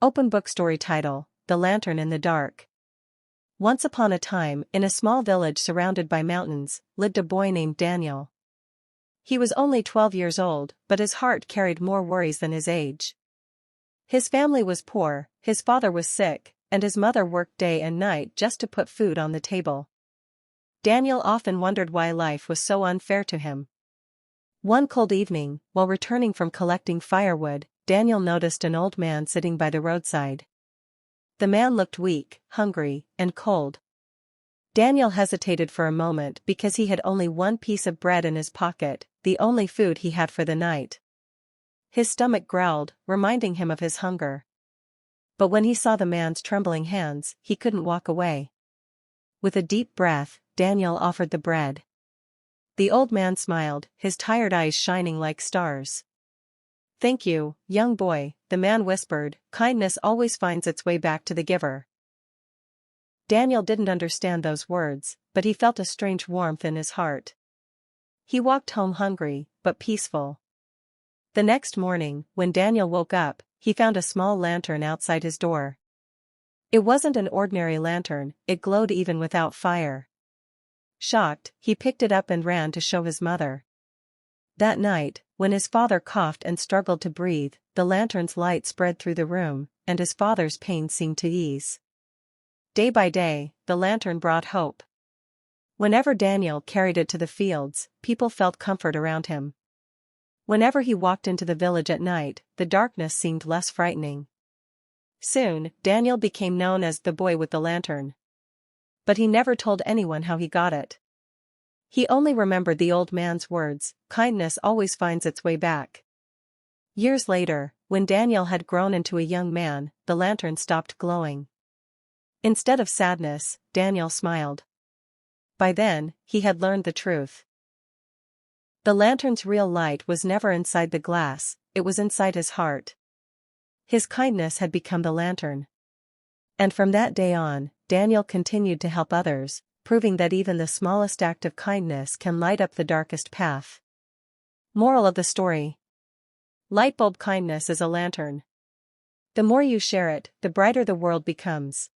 Open book story title, The Lantern in the Dark. Once upon a time, in a small village surrounded by mountains, lived a boy named Daniel. He was only 12 years old, but his heart carried more worries than his age. His family was poor, his father was sick, and his mother worked day and night just to put food on the table. Daniel often wondered why life was so unfair to him. One cold evening, while returning from collecting firewood, Daniel noticed an old man sitting by the roadside. The man looked weak, hungry, and cold. Daniel hesitated for a moment because he had only one piece of bread in his pocket, the only food he had for the night. His stomach growled, reminding him of his hunger. But when he saw the man's trembling hands, he couldn't walk away. With a deep breath, Daniel offered the bread. The old man smiled, his tired eyes shining like stars. "Thank you, young boy," the man whispered, "kindness always finds its way back to the giver." Daniel didn't understand those words, but he felt a strange warmth in his heart. He walked home hungry, but peaceful. The next morning, when Daniel woke up, he found a small lantern outside his door. It wasn't an ordinary lantern, it glowed even without fire. Shocked, he picked it up and ran to show his mother. That night, when his father coughed and struggled to breathe, the lantern's light spread through the room, and his father's pain seemed to ease. Day by day, the lantern brought hope. Whenever Daniel carried it to the fields, people felt comfort around him. Whenever he walked into the village at night, the darkness seemed less frightening. Soon, Daniel became known as the boy with the lantern. But he never told anyone how he got it. He only remembered the old man's words, "Kindness always finds its way back." Years later, when Daniel had grown into a young man, the lantern stopped glowing. Instead of sadness, Daniel smiled. By then, he had learned the truth. The lantern's real light was never inside the glass, it was inside his heart. His kindness had become the lantern. And from that day on, Daniel continued to help others, proving that even the smallest act of kindness can light up the darkest path. Moral of the story: light bulb kindness is a lantern. The more you share it, the brighter the world becomes.